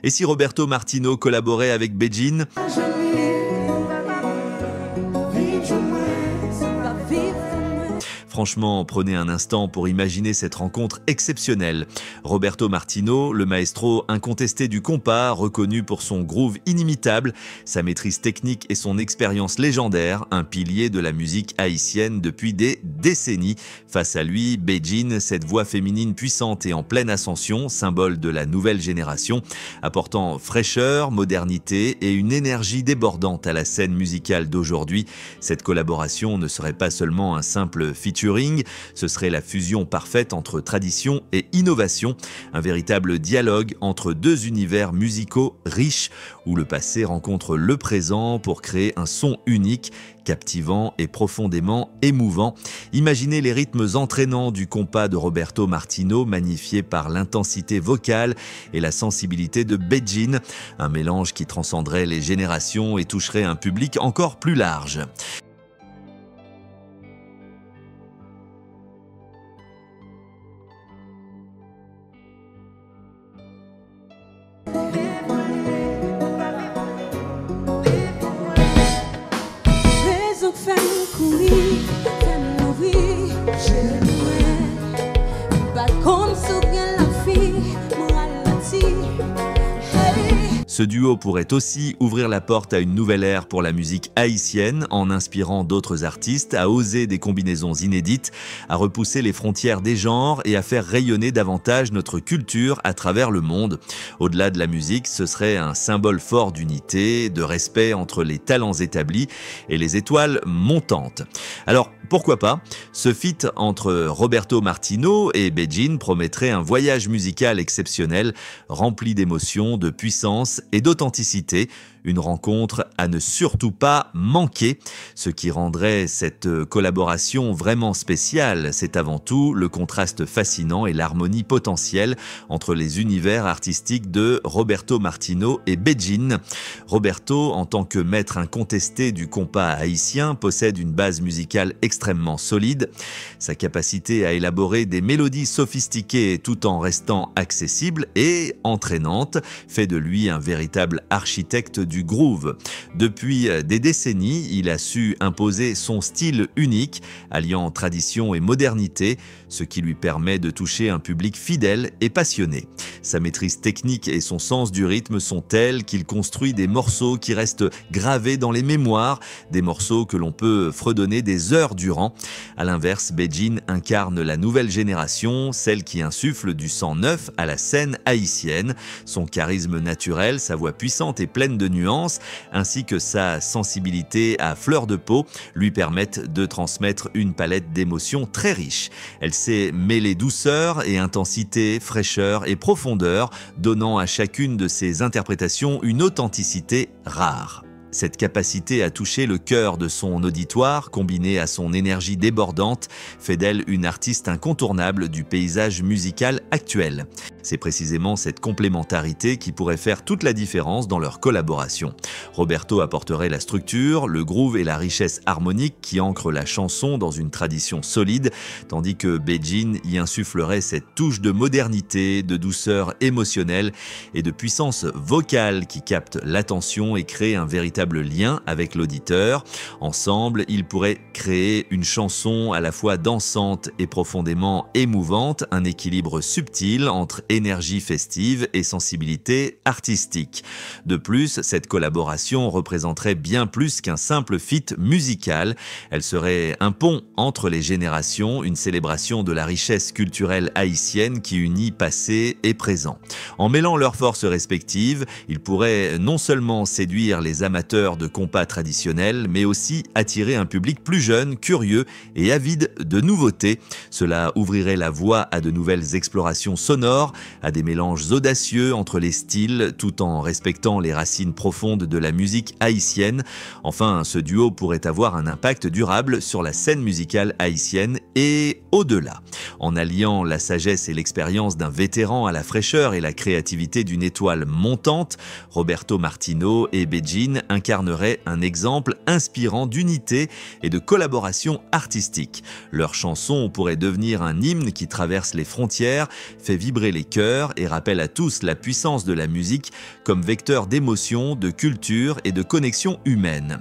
Et si Roberto Martino collaborait avec Beijing ? Franchement, prenez un instant pour imaginer cette rencontre exceptionnelle. Roberto Martino, le maestro incontesté du compas, reconnu pour son groove inimitable, sa maîtrise technique et son expérience légendaire, un pilier de la musique haïtienne depuis des décennies. Face à lui, Beijing, cette voix féminine puissante et en pleine ascension, symbole de la nouvelle génération, apportant fraîcheur, modernité et une énergie débordante à la scène musicale d'aujourd'hui. Cette collaboration ne serait pas seulement un simple featuring, ce serait la fusion parfaite entre tradition et innovation, un véritable dialogue entre deux univers musicaux riches où le passé rencontre le présent pour créer un son unique, captivant et profondément émouvant. Imaginez les rythmes entraînants du compas de Roberto Martino, magnifiés par l'intensité vocale et la sensibilité de Beijing, un mélange qui transcenderait les générations et toucherait un public encore plus large. Ce duo pourrait aussi ouvrir la porte à une nouvelle ère pour la musique haïtienne en inspirant d'autres artistes à oser des combinaisons inédites, à repousser les frontières des genres et à faire rayonner davantage notre culture à travers le monde. Au-delà de la musique, ce serait un symbole fort d'unité, de respect entre les talents établis et les étoiles montantes. Alors, pourquoi pas ? Ce feat entre Roberto Martino et Beijing promettrait un voyage musical exceptionnel, rempli d'émotions, de puissance et d'authenticité. Une rencontre à ne surtout pas manquer. Ce qui rendrait cette collaboration vraiment spéciale, c'est avant tout le contraste fascinant et l'harmonie potentielle entre les univers artistiques de Roberto Martino et Beijing. Roberto, en tant que maître incontesté du compas haïtien, possède une base musicale extrêmement solide. Sa capacité à élaborer des mélodies sophistiquées tout en restant accessible et entraînante fait de lui un véritable architecte du groove. Depuis des décennies, il a su imposer son style unique, alliant tradition et modernité, ce qui lui permet de toucher un public fidèle et passionné. Sa maîtrise technique et son sens du rythme sont tels qu'il construit des morceaux qui restent gravés dans les mémoires, des morceaux que l'on peut fredonner des heures durant. À l'inverse, Beijing incarne la nouvelle génération, celle qui insuffle du sang neuf à la scène haïtienne. Son charisme naturel, sa voix puissante et pleine de nuances, ainsi que sa sensibilité à fleur de peau, lui permettent de transmettre une palette d'émotions très riche. Elle sait mêler douceur et intensité, fraîcheur et profondeur, donnant à chacune de ses interprétations une authenticité rare. Cette capacité à toucher le cœur de son auditoire, combinée à son énergie débordante, fait d'elle une artiste incontournable du paysage musical actuel. C'est précisément cette complémentarité qui pourrait faire toute la différence dans leur collaboration. Roberto apporterait la structure, le groove et la richesse harmonique qui ancrent la chanson dans une tradition solide, tandis que Beijing y insufflerait cette touche de modernité, de douceur émotionnelle et de puissance vocale qui capte l'attention et crée un véritable lien avec l'auditeur. Ensemble, ils pourraient créer une chanson à la fois dansante et profondément émouvante, un équilibre subtil entre énergie festive et sensibilité artistique. De plus, cette collaboration représenterait bien plus qu'un simple feat musical. Elle serait un pont entre les générations, une célébration de la richesse culturelle haïtienne qui unit passé et présent. En mêlant leurs forces respectives, ils pourraient non seulement séduire les amateurs de compas traditionnels, mais aussi attirer un public plus jeune, curieux et avide de nouveautés. Cela ouvrirait la voie à de nouvelles explorations sonores, à des mélanges audacieux entre les styles, tout en respectant les racines profondes de la musique haïtienne. Enfin, ce duo pourrait avoir un impact durable sur la scène musicale haïtienne et au-delà. En alliant la sagesse et l'expérience d'un vétéran à la fraîcheur et la créativité d'une étoile montante, Roberto Martino et Beijing incarneraient un exemple inspirant d'unité et de collaboration artistique. Leurs chansons pourraient devenir un hymne qui traverse les frontières, fait vibrer les cœurs et rappelle à tous la puissance de la musique comme vecteur d'émotion, de culture et de connexion humaine.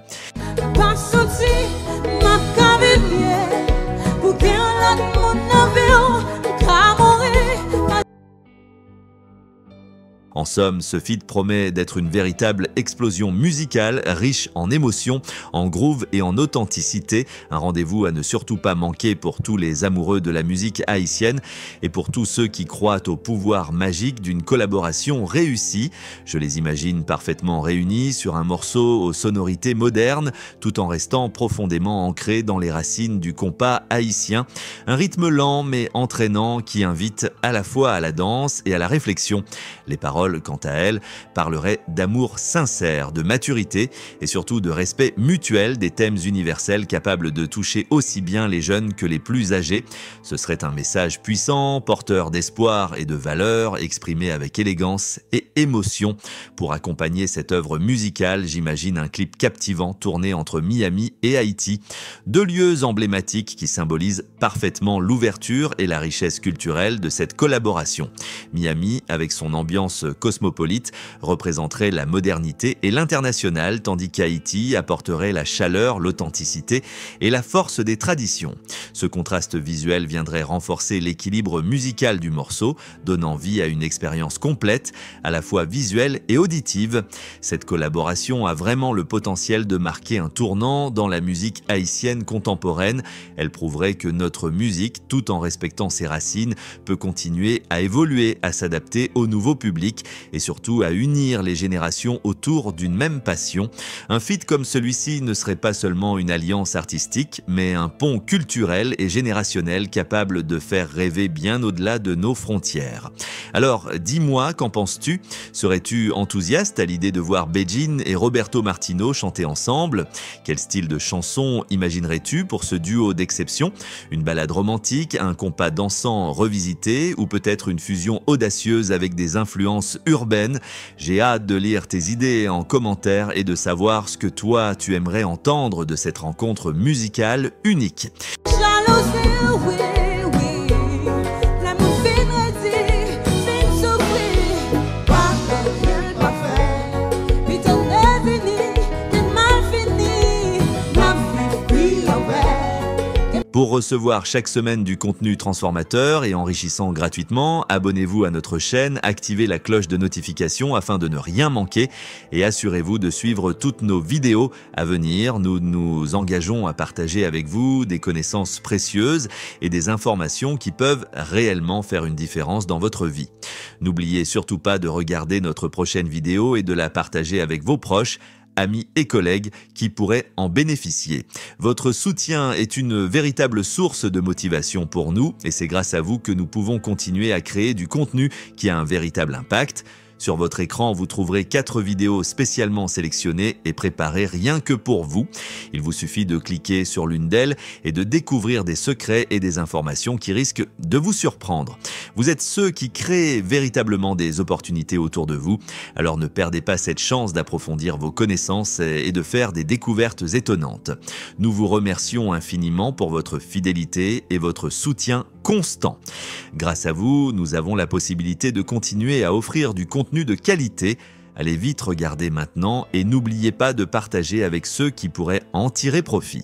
En somme, ce feat promet d'être une véritable explosion musicale, riche en émotions, en groove et en authenticité. Un rendez-vous à ne surtout pas manquer pour tous les amoureux de la musique haïtienne et pour tous ceux qui croient au pouvoir magique d'une collaboration réussie. Je les imagine parfaitement réunis sur un morceau aux sonorités modernes, tout en restant profondément ancrés dans les racines du compas haïtien. Un rythme lent mais entraînant qui invite à la fois à la danse et à la réflexion. Les paroles, quant à elles, parleraient d'amour sincère, de maturité et surtout de respect mutuel des thèmes universels capables de toucher aussi bien les jeunes que les plus âgés. Ce serait un message puissant, porteur d'espoir et de valeur, exprimé avec élégance et émotion. Pour accompagner cette œuvre musicale, j'imagine un clip captivant tourné entre Miami et Haïti. Deux lieux emblématiques qui symbolisent parfaitement l'ouverture et la richesse culturelle de cette collaboration. Miami, avec son ambiance cosmopolite, représenterait la modernité et l'international, tandis qu'Haïti apporterait la chaleur, l'authenticité et la force des traditions. Ce contraste visuel viendrait renforcer l'équilibre musical du morceau, donnant vie à une expérience complète, à la fois visuelle et auditive. Cette collaboration a vraiment le potentiel de marquer un tournant dans la musique haïtienne contemporaine. Elle prouverait que notre musique, tout en respectant ses racines, peut continuer à évoluer, à s'adapter au nouveau public et surtout à unir les générations autour d'une même passion. Un feat comme celui-ci ne serait pas seulement une alliance artistique, mais un pont culturel et générationnel capable de faire rêver bien au-delà de nos frontières. Alors, dis-moi, qu'en penses-tu? Serais-tu enthousiaste à l'idée de voir Beijing et Roberto Martino chanter ensemble? Quel style de chanson imaginerais-tu pour ce duo d'exception? Une ballade romantique, un compas dansant revisité ou peut-être une fusion audacieuse avec des influences urbaines? J'ai hâte de lire tes idées en commentaire et de savoir ce que toi tu aimerais entendre de cette rencontre musicale unique. Pour recevoir chaque semaine du contenu transformateur et enrichissant gratuitement, abonnez-vous à notre chaîne, activez la cloche de notification afin de ne rien manquer et assurez-vous de suivre toutes nos vidéos à venir. Nous nous engageons à partager avec vous des connaissances précieuses et des informations qui peuvent réellement faire une différence dans votre vie. N'oubliez surtout pas de regarder notre prochaine vidéo et de la partager avec vos proches, amis et collègues qui pourraient en bénéficier. Votre soutien est une véritable source de motivation pour nous et c'est grâce à vous que nous pouvons continuer à créer du contenu qui a un véritable impact. Sur votre écran, vous trouverez 4 vidéos spécialement sélectionnées et préparées rien que pour vous. Il vous suffit de cliquer sur l'une d'elles et de découvrir des secrets et des informations qui risquent de vous surprendre. Vous êtes ceux qui créent véritablement des opportunités autour de vous, alors ne perdez pas cette chance d'approfondir vos connaissances et de faire des découvertes étonnantes. Nous vous remercions infiniment pour votre fidélité et votre soutien constant. Grâce à vous, nous avons la possibilité de continuer à offrir du contenu de qualité. Allez vite regarder maintenant et n'oubliez pas de partager avec ceux qui pourraient en tirer profit.